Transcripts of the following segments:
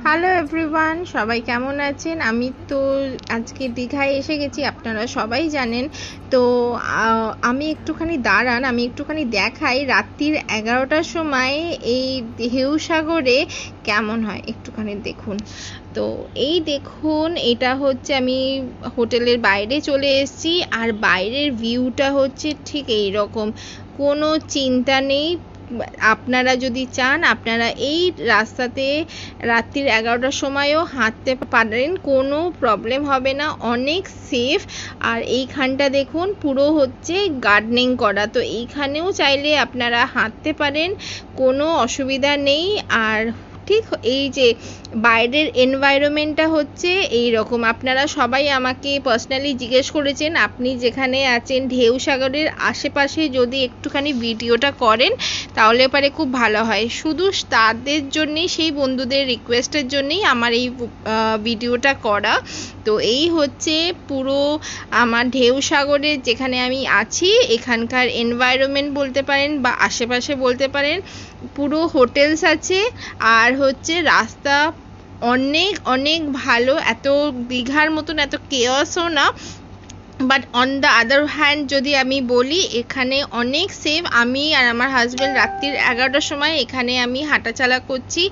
Hello everyone, সবাই কেমন আছেন? আমি তো আজকে দীঘায় এসে গেছি, আপনারা সবাই জানেন। তো আমি একটুখানি দাঁড়ান, আমি একটুখানি দেখাই রাত্রির 11টার সময় এই ঢেউ সাগরে কেমন হয়, একটুখানি দেখুন। তো এই দেখুন, এটা হচ্ছে আমি হোটেলের বাইরে চলে এসেছি, আর বাইরের ভিউটা হচ্ছে ঠিক এই রকম, কোনো চিন্তা নেই। আপনারা যদি চান আপনারা এই রাস্তাতে রাত্রির 11টার সময়ও হাঁটতে পারেন, কোনো প্রবলেম হবে না, অনেক সেফ। আর এইখানটা দেখুন পুরো হচ্ছে গার্ডেনিং করা, তো এইখানেও চাইলে আপনারা হাঁটতে পারেন, কোনো অসুবিধা নেই। আর ঠিক এই যে বাইরের এনভায়রনমেন্টটা হচ্ছে এই রকম। আপনারা সবাই আমাকে পার্সোনালি জিজ্ঞেস করেছেন আপনি যেখানে আছেন ঢেউ সাগরের আশেপাশে যদি একটুখানি ভিডিওটা করেন তাহলে পারে খুব ভালো হয়। শুধু তাদের জন্যেই, সেই বন্ধুদের রিকোয়েস্টের জন্যেই আমার এই ভিডিওটা করা। তো এই হচ্ছে পুরো আমার ঢেউ সাগরের যেখানে আমি আছি এখানকার এনভায়রনমেন্ট বলতে পারেন বা আশেপাশে বলতে পারেন। পুরো হোটেলস আছে, আর হচ্ছে রাস্তা অনেক অনেক ভালো, এত দীঘার মতন এত কেওয়াসও না। But on the other hand যদি আমি বলি এখানে অনেক সেফ। আমি আর আমার হাজব্যান্ড রাত্রির 11টার সময় এখানে আমি হাঁটাচলা করছি,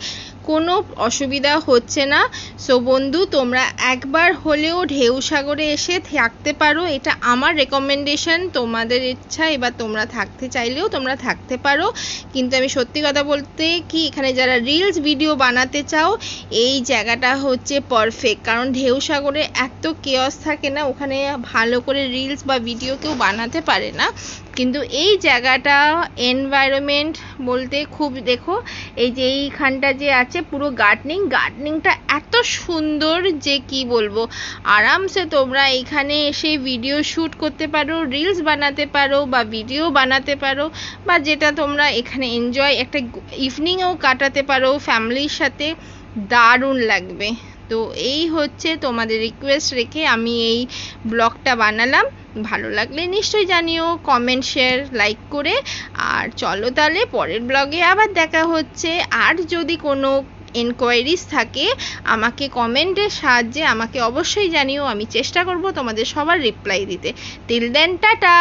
কোনো অসুবিধা হচ্ছে না। সো বন্ধু, তোমরা একবার হলেও ঢেউ সাগরে এসে থাকতে পারো, এটা আমার রেকমেন্ডেশন। তোমাদের ইচ্ছা, এবার তোমরা থাকতে চাইলেও তোমরা থাকতে পারো। কিন্তু আমি সত্যি কথা বলতে কি, এখানে যারা রিলস ভিডিও বানাতে চাও এই জায়গাটা হচ্ছে পারফেক্ট, কারণ ঢেউ সাগরে এত কেওয়াস থাকে না, ওখানে ভালো করে রিলস বা ভিডিও কেউ বানাতে পারে না। কিন্তু এই জায়গাটা এনভায়রনমেন্ট বলতে খুব, দেখো এই যে এইখানটা যে আছে পুরো গার্ডেনিংটা এত সুন্দর যে কি বলবো। আরামসে তোমরা এখানে এসে ভিডিও শ্যুট করতে পারো, রিলস বানাতে পারো বা ভিডিও বানাতে পারো, বা যেটা তোমরা এখানে এনজয় একটা ইভিনিংও কাটাতে পারো ফ্যামিলির সাথে, দারুণ লাগবে। তো এই হচ্ছে তোমাদের রিকোয়েস্ট রেখে আমি এই ব্লগটা বানালাম। ভালো লাগলে নিশ্চয়ই জানিও, কমেন্ট শেয়ার লাইক করে। আর চলো তাহলে পরের ব্লগে আবার দেখা হচ্ছে। আর যদি কোনো এনকোয়ারিজ থাকে আমাকে কমেন্টের সাহায্যে আমাকে অবশ্যই জানিও, আমি চেষ্টা করব তোমাদের সবার রিপ্লাই দিতে। Till then, tata.